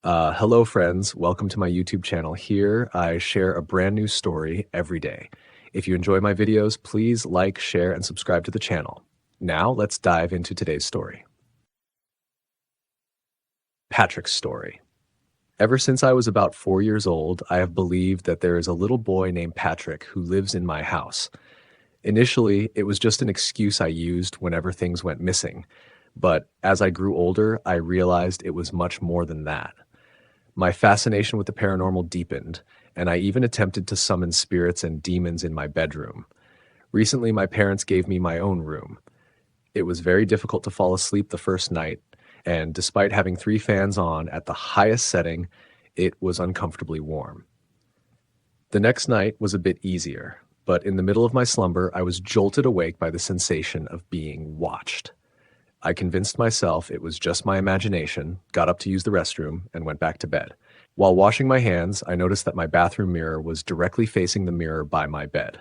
Hello, friends. Welcome to my YouTube channel. Here, I share a brand new story every day. If you enjoy my videos, please like, share, and subscribe to the channel. Now, let's dive into today's story. Patrick's story. Ever since I was about 4 years old, I have believed that there is a little boy named Patrick who lives in my house. Initially, it was just an excuse I used whenever things went missing. But as I grew older, I realized it was much more than that. My fascination with the paranormal deepened, and I even attempted to summon spirits and demons in my bedroom. Recently, my parents gave me my own room. It was very difficult to fall asleep the first night, and despite having 3 fans on at the highest setting, it was uncomfortably warm. The next night was a bit easier, but in the middle of my slumber, I was jolted awake by the sensation of being watched. I convinced myself it was just my imagination, got up to use the restroom, and went back to bed. While washing my hands, I noticed that my bathroom mirror was directly facing the mirror by my bed.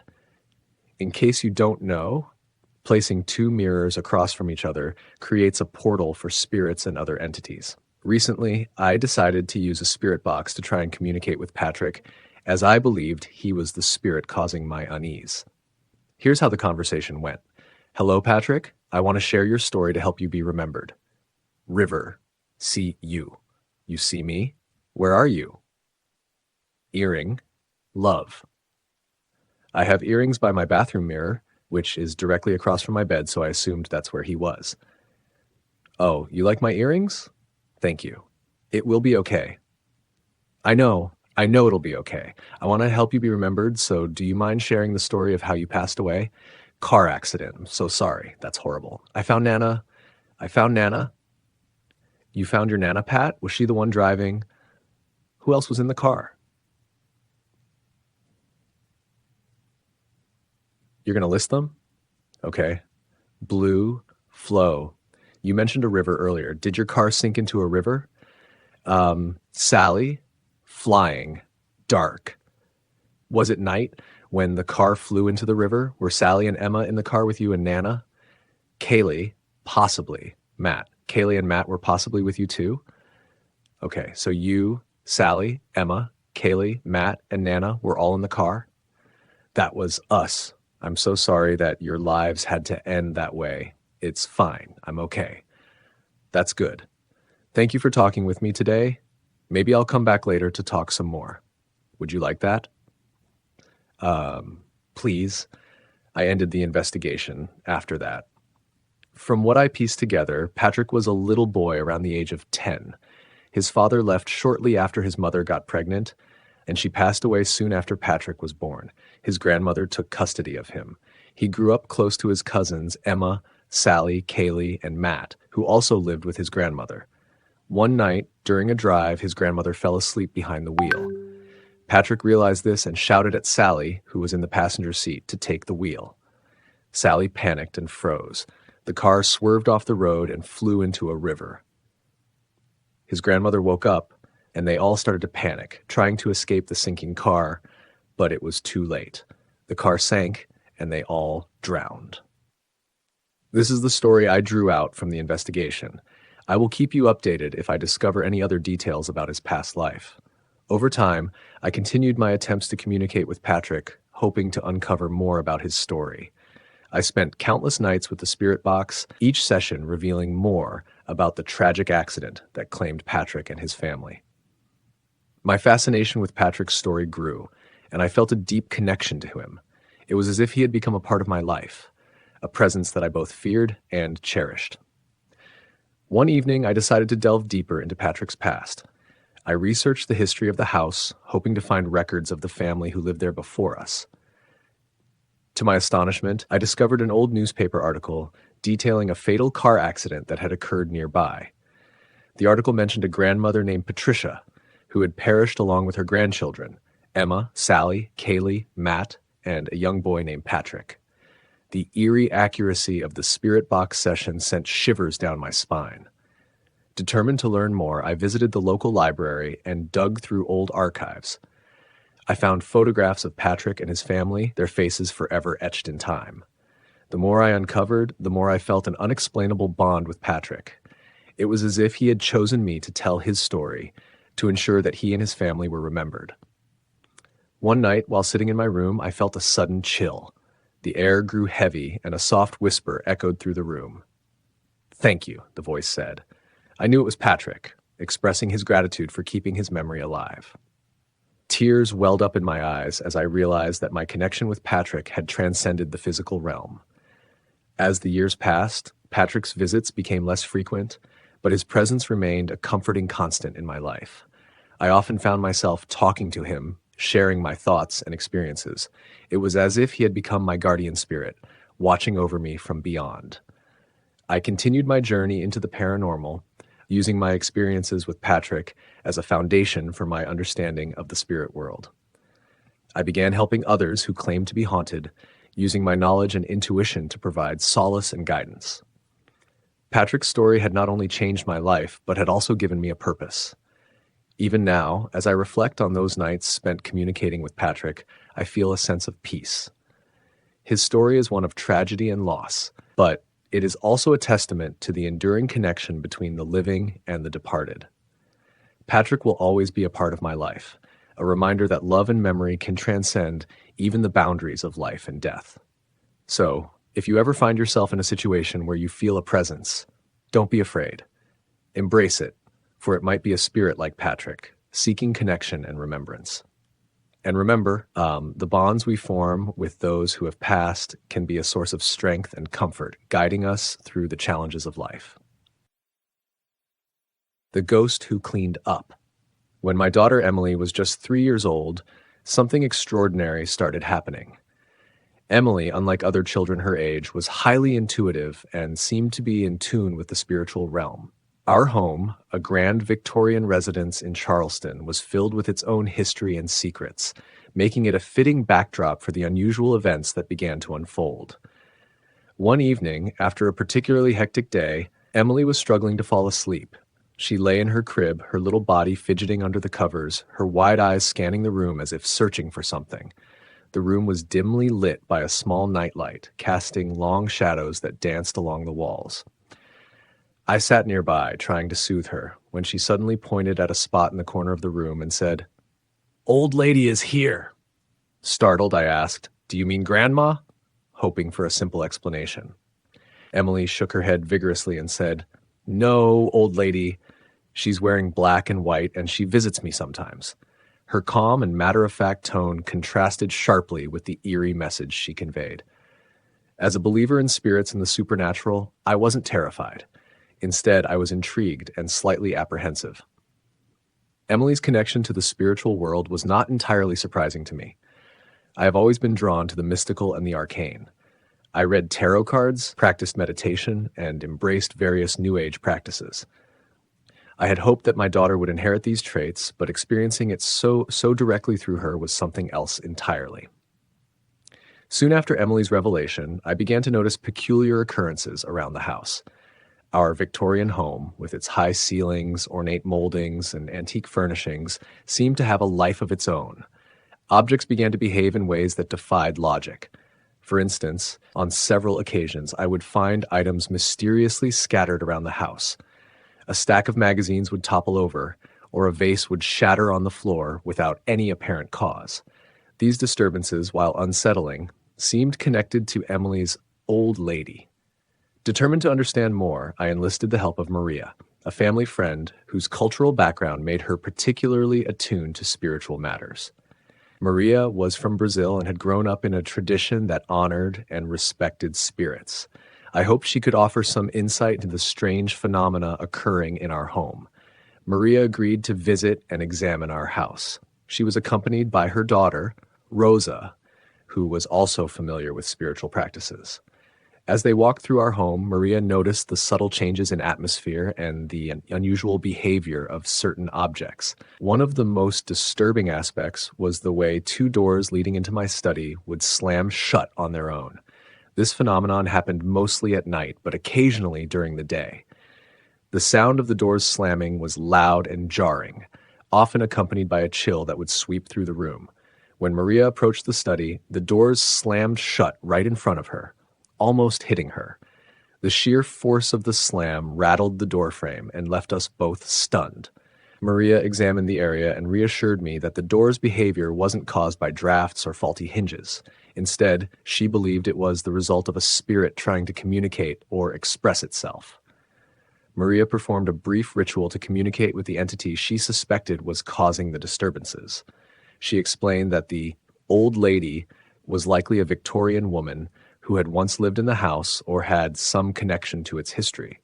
In case you don't know, placing 2 mirrors across from each other creates a portal for spirits and other entities. Recently, I decided to use a spirit box to try and communicate with Patrick, as I believed he was the spirit causing my unease. Here's how the conversation went. Hello, Patrick. I want to share your story to help you be remembered. River. See you. You see me? Where are you? Earring. Love. I have earrings by my bathroom mirror, which is directly across from my bed, so I assumed that's where he was. Oh, you like my earrings? Thank you. It will be okay. I know it'll be okay. I want to help you be remembered, so do you mind sharing the story of how you passed away? Car accident. I'm so sorry. That's horrible. I found Nana. You found your Nana, Pat? Was she the one driving? Who else was in the car? You're going to list them? Okay. Blue, flow. You mentioned a river earlier. Did your car sink into a river? Sally, flying, dark. Was it night when the car flew into the river? Were Sally and Emma in the car with you and Nana? Kaylee, possibly. Matt. Kaylee and Matt were possibly with you too? Okay, so you, Sally, Emma, Kaylee, Matt, and Nana were all in the car? That was us. I'm so sorry that your lives had to end that way. It's fine. I'm okay. That's good. Thank you for talking with me today. Maybe I'll come back later to talk some more. Would you like that? Please. I ended the investigation after that. From what I pieced together, Patrick was a little boy around the age of 10. His father left shortly after his mother got pregnant, and she passed away soon after Patrick was born. His grandmother took custody of him. He grew up close to his cousins, Emma, Sally, Kaylee, and Matt, who also lived with his grandmother. One night, during a drive, his grandmother fell asleep behind the wheel. Patrick realized this and shouted at Sally, who was in the passenger seat, to take the wheel. Sally panicked and froze. The car swerved off the road and flew into a river. His grandmother woke up, and they all started to panic, trying to escape the sinking car, but it was too late. The car sank, and they all drowned. This is the story I drew out from the investigation. I will keep you updated if I discover any other details about his past life. Over time, I continued my attempts to communicate with Patrick, hoping to uncover more about his story. I spent countless nights with the spirit box, each session revealing more about the tragic accident that claimed Patrick and his family. My fascination with Patrick's story grew, and I felt a deep connection to him. It was as if he had become a part of my life, a presence that I both feared and cherished. One evening, I decided to delve deeper into Patrick's past. I researched the history of the house, hoping to find records of the family who lived there before us. To my astonishment, I discovered an old newspaper article detailing a fatal car accident that had occurred nearby. The article mentioned a grandmother named Patricia, who had perished along with her grandchildren, Emma, Sally, Kaylee, Matt, and a young boy named Patrick. The eerie accuracy of the spirit box session sent shivers down my spine. Determined to learn more, I visited the local library and dug through old archives. I found photographs of Patrick and his family, their faces forever etched in time. The more I uncovered, the more I felt an unexplainable bond with Patrick. It was as if he had chosen me to tell his story, to ensure that he and his family were remembered. One night, while sitting in my room, I felt a sudden chill. The air grew heavy, and a soft whisper echoed through the room. "Thank you," the voice said. I knew it was Patrick, expressing his gratitude for keeping his memory alive. Tears welled up in my eyes as I realized that my connection with Patrick had transcended the physical realm. As the years passed, Patrick's visits became less frequent, but his presence remained a comforting constant in my life. I often found myself talking to him, sharing my thoughts and experiences. It was as if he had become my guardian spirit, watching over me from beyond. I continued my journey into the paranormal, using my experiences with Patrick as a foundation for my understanding of the spirit world. I began helping others who claimed to be haunted, using my knowledge and intuition to provide solace and guidance. Patrick's story had not only changed my life, but had also given me a purpose. Even now, as I reflect on those nights spent communicating with Patrick, I feel a sense of peace. His story is one of tragedy and loss, but it is also a testament to the enduring connection between the living and the departed. Patrick will always be a part of my life, a reminder that love and memory can transcend even the boundaries of life and death. So, if you ever find yourself in a situation where you feel a presence, don't be afraid. Embrace it, for it might be a spirit like Patrick, seeking connection and remembrance. And remember, the bonds we form with those who have passed can be a source of strength and comfort, guiding us through the challenges of life. The ghost who cleaned up. When my daughter Emily was just 3 years old, something extraordinary started happening. Emily, unlike other children her age, was highly intuitive and seemed to be in tune with the spiritual realm. Our home, a grand Victorian residence in Charleston, was filled with its own history and secrets, making it a fitting backdrop for the unusual events that began to unfold. One evening, after a particularly hectic day, Emily was struggling to fall asleep. She lay in her crib, her little body fidgeting under the covers, her wide eyes scanning the room as if searching for something. The room was dimly lit by a small nightlight, casting long shadows that danced along the walls. I sat nearby, trying to soothe her, when she suddenly pointed at a spot in the corner of the room and said, "Old lady is here." Startled, I asked, "Do you mean Grandma?" hoping for a simple explanation. Emily shook her head vigorously and said, "No, old lady. She's wearing black and white, and she visits me sometimes." Her calm and matter-of-fact tone contrasted sharply with the eerie message she conveyed. As a believer in spirits and the supernatural, I wasn't terrified. Instead, I was intrigued and slightly apprehensive. Emily's connection to the spiritual world was not entirely surprising to me. I have always been drawn to the mystical and the arcane. I read tarot cards, practiced meditation, and embraced various New Age practices. I had hoped that my daughter would inherit these traits, but experiencing it so directly through her was something else entirely. Soon after Emily's revelation, I began to notice peculiar occurrences around the house. Our Victorian home, with its high ceilings, ornate moldings, and antique furnishings, seemed to have a life of its own. Objects began to behave in ways that defied logic. For instance, on several occasions, I would find items mysteriously scattered around the house. A stack of magazines would topple over, or a vase would shatter on the floor without any apparent cause. These disturbances, while unsettling, seemed connected to Emily's old lady. Determined to understand more, I enlisted the help of Maria, a family friend whose cultural background made her particularly attuned to spiritual matters. Maria was from Brazil and had grown up in a tradition that honored and respected spirits. I hoped she could offer some insight into the strange phenomena occurring in our home. Maria agreed to visit and examine our house. She was accompanied by her daughter, Rosa, who was also familiar with spiritual practices. As they walked through our home, Maria noticed the subtle changes in atmosphere and the unusual behavior of certain objects. One of the most disturbing aspects was the way 2 doors leading into my study would slam shut on their own. This phenomenon happened mostly at night, but occasionally during the day. The sound of the doors slamming was loud and jarring, often accompanied by a chill that would sweep through the room. When Maria approached the study, the doors slammed shut right in front of her, almost hitting her. The sheer force of the slam rattled the doorframe and left us both stunned. Maria examined the area and reassured me that the door's behavior wasn't caused by drafts or faulty hinges. Instead, she believed it was the result of a spirit trying to communicate or express itself. Maria performed a brief ritual to communicate with the entity she suspected was causing the disturbances. She explained that the old lady was likely a Victorian woman who had once lived in the house or had some connection to its history.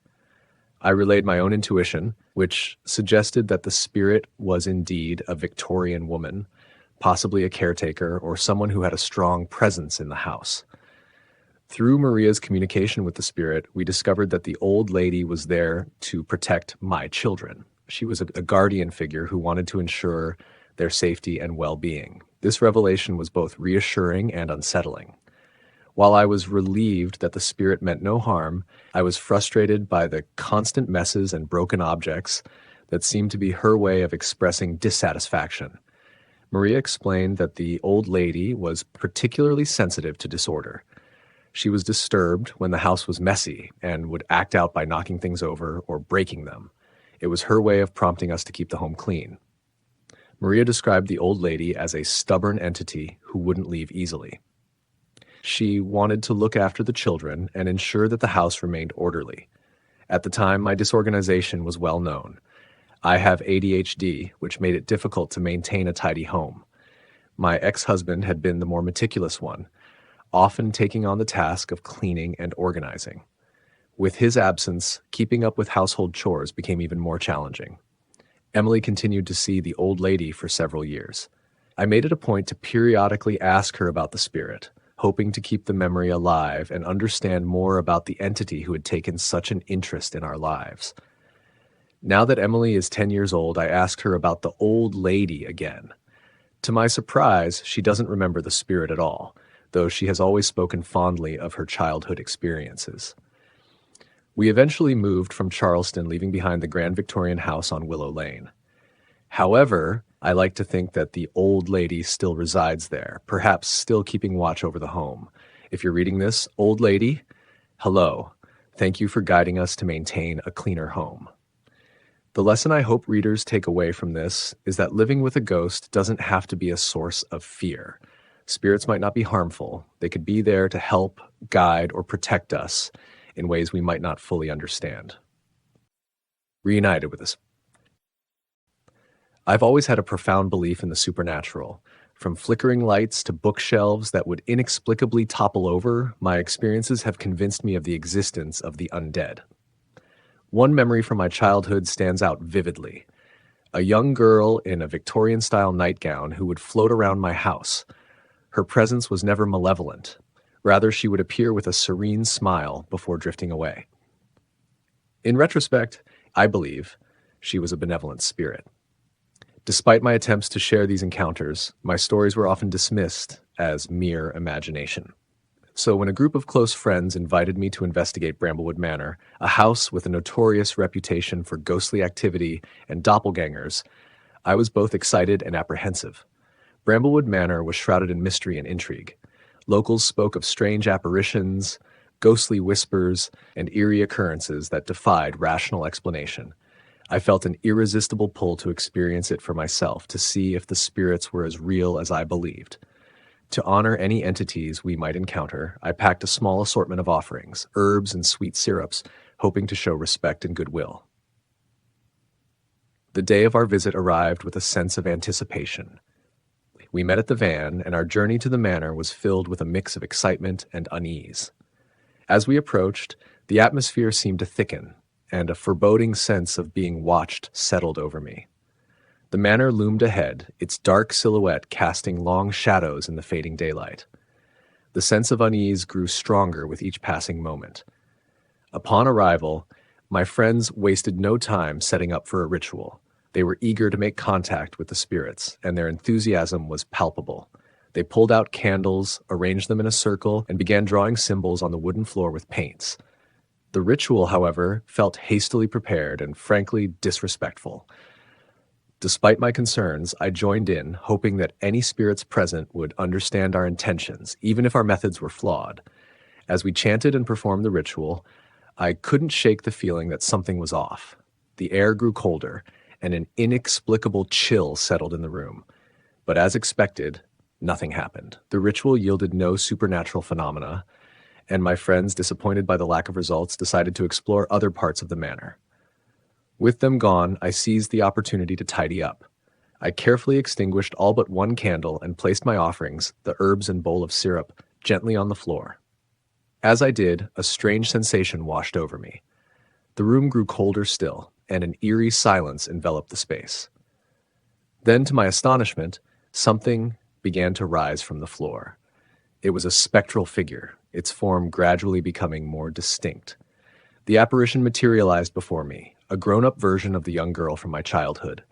I relayed my own intuition, which suggested that the spirit was indeed a Victorian woman, possibly a caretaker or someone who had a strong presence in the house. Through Maria's communication with the spirit, we discovered that the old lady was there to protect my children. She was a guardian figure who wanted to ensure their safety and well-being. This revelation was both reassuring and unsettling. While I was relieved that the spirit meant no harm, I was frustrated by the constant messes and broken objects that seemed to be her way of expressing dissatisfaction. Maria explained that the old lady was particularly sensitive to disorder. She was disturbed when the house was messy and would act out by knocking things over or breaking them. It was her way of prompting us to keep the home clean. Maria described the old lady as a stubborn entity who wouldn't leave easily. She wanted to look after the children and ensure that the house remained orderly. At the time, my disorganization was well known. I have ADHD, which made it difficult to maintain a tidy home. My ex-husband had been the more meticulous one, often taking on the task of cleaning and organizing. With his absence, keeping up with household chores became even more challenging. Emily continued to see the old lady for several years. I made it a point to periodically ask her about the spirit, hoping to keep the memory alive and understand more about the entity who had taken such an interest in our lives. Now that Emily is 10 years old, I asked her about the old lady again. To my surprise, she doesn't remember the spirit at all, though she has always spoken fondly of her childhood experiences. We eventually moved from Charleston, leaving behind the grand Victorian house on Willow Lane. However, I like to think that the old lady still resides there, perhaps still keeping watch over the home. If you're reading this, old lady, hello. Thank you for guiding us to maintain a cleaner home. The lesson I hope readers take away from this is that living with a ghost doesn't have to be a source of fear. Spirits might not be harmful. They could be there to help, guide, or protect us in ways we might not fully understand. Reunited with us. I've always had a profound belief in the supernatural. From flickering lights to bookshelves that would inexplicably topple over, my experiences have convinced me of the existence of the undead. One memory from my childhood stands out vividly. A young girl in a Victorian-style nightgown who would float around my house. Her presence was never malevolent. Rather, she would appear with a serene smile before drifting away. In retrospect, I believe she was a benevolent spirit. Despite my attempts to share these encounters, my stories were often dismissed as mere imagination. So when a group of close friends invited me to investigate Bramblewood Manor, a house with a notorious reputation for ghostly activity and doppelgangers, I was both excited and apprehensive. Bramblewood Manor was shrouded in mystery and intrigue. Locals spoke of strange apparitions, ghostly whispers, and eerie occurrences that defied rational explanation. I felt an irresistible pull to experience it for myself, to see if the spirits were as real as I believed. To honor any entities we might encounter, I packed a small assortment of offerings, herbs and sweet syrups, hoping to show respect and goodwill. The day of our visit arrived with a sense of anticipation. We met at the van, and our journey to the manor was filled with a mix of excitement and unease. As we approached, the atmosphere seemed to thicken, and a foreboding sense of being watched settled over me. The manor loomed ahead, its dark silhouette casting long shadows in the fading daylight. The sense of unease grew stronger with each passing moment. Upon arrival, my friends wasted no time setting up for a ritual. They were eager to make contact with the spirits, and their enthusiasm was palpable. They pulled out candles, arranged them in a circle, and began drawing symbols on the wooden floor with paints. The ritual, however, felt hastily prepared and frankly disrespectful. Despite my concerns, I joined in, hoping that any spirits present would understand our intentions, even if our methods were flawed. As we chanted and performed the ritual, I couldn't shake the feeling that something was off. The air grew colder, and an inexplicable chill settled in the room. But as expected, nothing happened. The ritual yielded no supernatural phenomena, and my friends, disappointed by the lack of results, decided to explore other parts of the manor. With them gone, I seized the opportunity to tidy up. I carefully extinguished all but one candle and placed my offerings, the herbs and bowl of syrup, gently on the floor. As I did, a strange sensation washed over me. The room grew colder still, and an eerie silence enveloped the space. Then, to my astonishment, something began to rise from the floor. It was a spectral figure, its form gradually becoming more distinct. The apparition materialized before me, a grown-up version of the young girl from my childhood.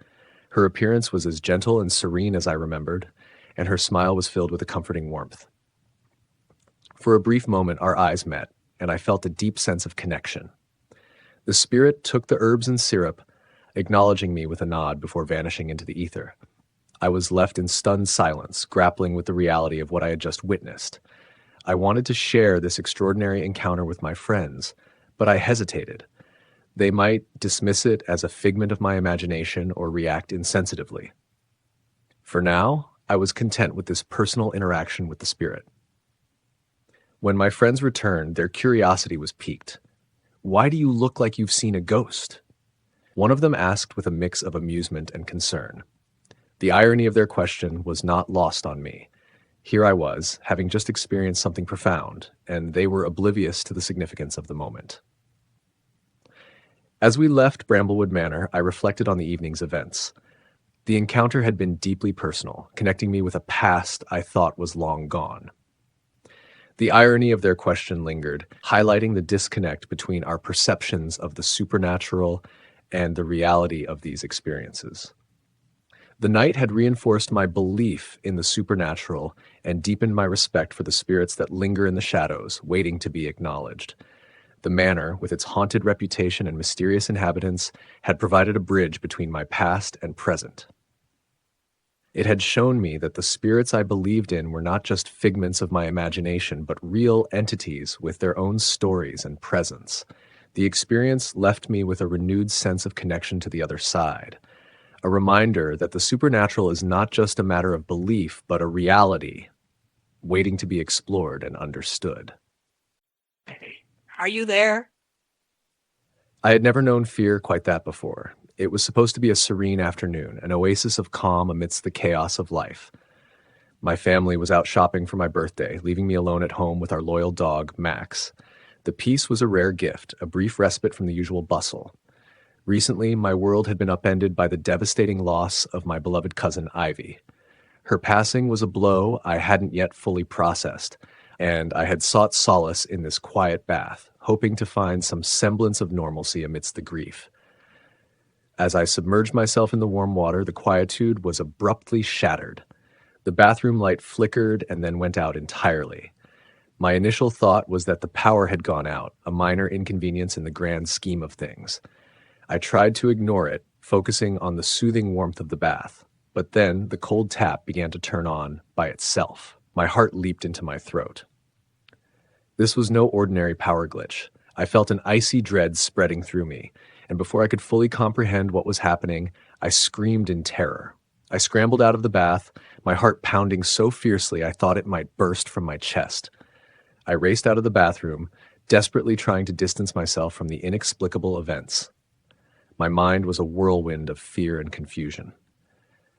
Her appearance was as gentle and serene as I remembered, and her smile was filled with a comforting warmth. For a brief moment, our eyes met, and I felt a deep sense of connection. The spirit took the herbs and syrup, acknowledging me with a nod before vanishing into the ether. I was left in stunned silence, grappling with the reality of what I had just witnessed. I wanted to share this extraordinary encounter with my friends, but I hesitated. They might dismiss it as a figment of my imagination or react insensitively. For now, I was content with this personal interaction with the spirit. When my friends returned, their curiosity was piqued. "Why do you look like you've seen a ghost?" One of them asked with a mix of amusement and concern. The irony of their question was not lost on me. Here I was, having just experienced something profound, and they were oblivious to the significance of the moment. As we left Bramblewood Manor, I reflected on the evening's events. The encounter had been deeply personal, connecting me with a past I thought was long gone. The irony of their question lingered, highlighting the disconnect between our perceptions of the supernatural and the reality of these experiences. The night had reinforced my belief in the supernatural and deepened my respect for the spirits that linger in the shadows, waiting to be acknowledged. The manor, with its haunted reputation and mysterious inhabitants, had provided a bridge between my past and present. It had shown me that the spirits I believed in were not just figments of my imagination, but real entities with their own stories and presence. The experience left me with a renewed sense of connection to the other side, a reminder that the supernatural is not just a matter of belief, but a reality waiting to be explored and understood. Are you there? I had never known fear quite that before. It was supposed to be a serene afternoon, an oasis of calm amidst the chaos of life. My family was out shopping for my birthday, leaving me alone at home with our loyal dog, Max. The peace was a rare gift, a brief respite from the usual bustle. Recently, my world had been upended by the devastating loss of my beloved cousin, Ivy. Her passing was a blow I hadn't yet fully processed, and I had sought solace in this quiet bath, hoping to find some semblance of normalcy amidst the grief. As I submerged myself in the warm water, the quietude was abruptly shattered. The bathroom light flickered and then went out entirely. My initial thought was that the power had gone out, a minor inconvenience in the grand scheme of things. I tried to ignore it, focusing on the soothing warmth of the bath. But then the cold tap began to turn on by itself. My heart leaped into my throat. This was no ordinary power glitch. I felt an icy dread spreading through me, and before I could fully comprehend what was happening, I screamed in terror. I scrambled out of the bath, my heart pounding so fiercely I thought it might burst from my chest. I raced out of the bathroom, desperately trying to distance myself from the inexplicable events. My mind was a whirlwind of fear and confusion.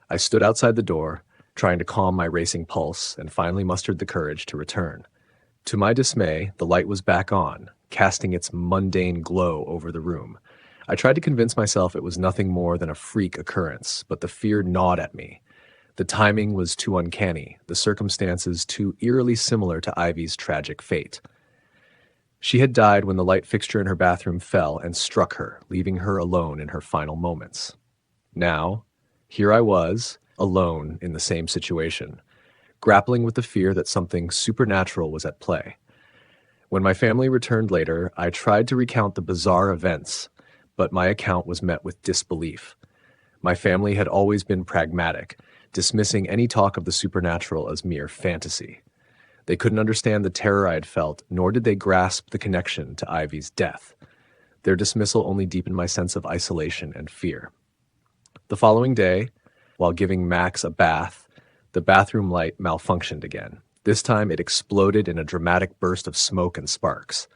I stood outside the door, trying to calm my racing pulse, and finally mustered the courage to return. To my dismay, the light was back on, casting its mundane glow over the room. I tried to convince myself it was nothing more than a freak occurrence, but the fear gnawed at me. The timing was too uncanny, the circumstances too eerily similar to Ivy's tragic fate. She had died when the light fixture in her bathroom fell and struck her, leaving her alone in her final moments. Now, here I was, alone in the same situation, grappling with the fear that something supernatural was at play. When my family returned later, I tried to recount the bizarre events, but my account was met with disbelief. My family had always been pragmatic, dismissing any talk of the supernatural as mere fantasy. They couldn't understand the terror I had felt, nor did they grasp the connection to Ivy's death. Their dismissal only deepened my sense of isolation and fear. The following day, while giving Max a bath, the bathroom light malfunctioned again. This time it exploded in a dramatic burst of smoke and sparks.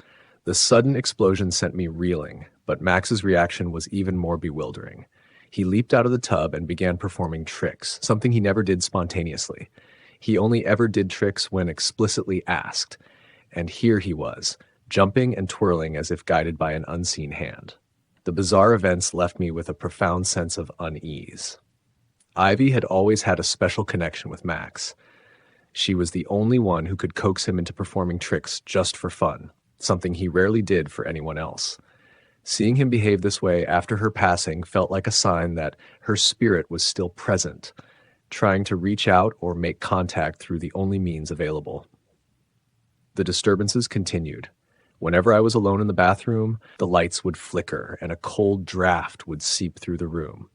The sudden explosion sent me reeling, but Max's reaction was even more bewildering. He leaped out of the tub and began performing tricks, something he never did spontaneously. He only ever did tricks when explicitly asked, and here he was, jumping and twirling as if guided by an unseen hand. The bizarre events left me with a profound sense of unease. Ivy had always had a special connection with Max. She was the only one who could coax him into performing tricks just for fun, something he rarely did for anyone else. Seeing him behave this way after her passing felt like a sign that her spirit was still present, trying to reach out or make contact through the only means available. The disturbances continued. Whenever I was alone in the bathroom, the lights would flicker and a cold draft would seep through the room.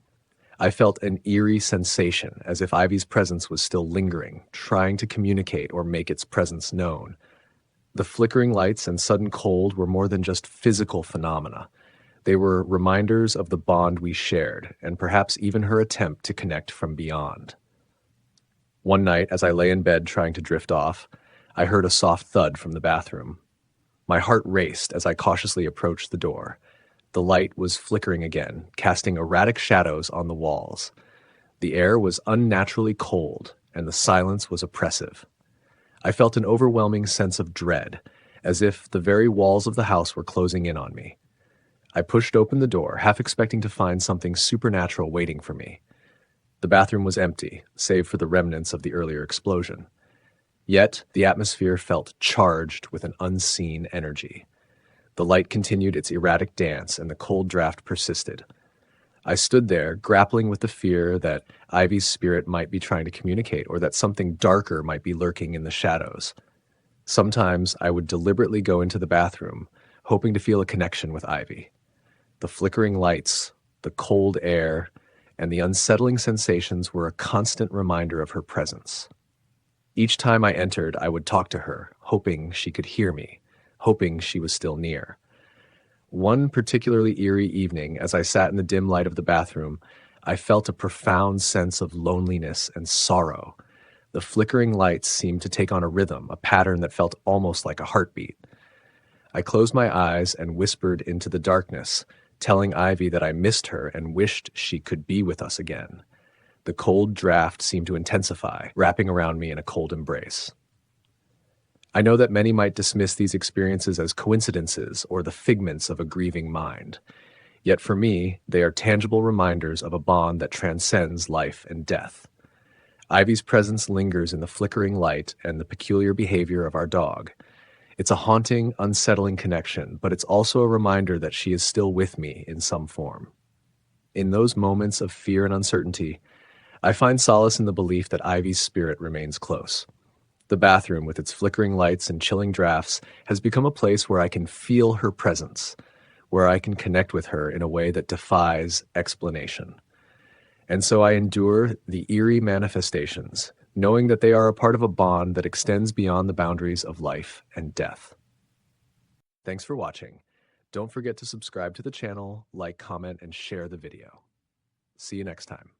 I felt an eerie sensation, as if Ivy's presence was still lingering, trying to communicate or make its presence known. The flickering lights and sudden cold were more than just physical phenomena. They were reminders of the bond we shared, and perhaps even her attempt to connect from beyond. One night, as I lay in bed trying to drift off, I heard a soft thud from the bathroom. My heart raced as I cautiously approached the door. The light was flickering again, casting erratic shadows on the walls. The air was unnaturally cold, and the silence was oppressive. I felt an overwhelming sense of dread, as if the very walls of the house were closing in on me. I pushed open the door, half expecting to find something supernatural waiting for me. The bathroom was empty, save for the remnants of the earlier explosion. Yet, the atmosphere felt charged with an unseen energy. The light continued its erratic dance, and the cold draft persisted. I stood there, grappling with the fear that Ivy's spirit might be trying to communicate, or that something darker might be lurking in the shadows. Sometimes I would deliberately go into the bathroom, hoping to feel a connection with Ivy. The flickering lights, the cold air, and the unsettling sensations were a constant reminder of her presence. Each time I entered, I would talk to her, hoping she could hear me, hoping she was still near. One particularly eerie evening, as I sat in the dim light of the bathroom, I felt a profound sense of loneliness and sorrow. The flickering lights seemed to take on a rhythm, a pattern that felt almost like a heartbeat. I closed my eyes and whispered into the darkness, telling Ivy that I missed her and wished she could be with us again. The cold draft seemed to intensify, wrapping around me in a cold embrace. I know that many might dismiss these experiences as coincidences or the figments of a grieving mind. Yet for me, they are tangible reminders of a bond that transcends life and death. Ivy's presence lingers in the flickering light and the peculiar behavior of our dog. It's a haunting, unsettling connection, but it's also a reminder that she is still with me in some form. In those moments of fear and uncertainty, I find solace in the belief that Ivy's spirit remains close. The bathroom, with its flickering lights and chilling drafts, has become a place where I can feel her presence, where I can connect with her in a way that defies explanation. And so I endure the eerie manifestations, knowing that they are a part of a bond that extends beyond the boundaries of life and death. Thanks for watching. Don't forget to subscribe to the channel, like, comment, and share the video. See you next time.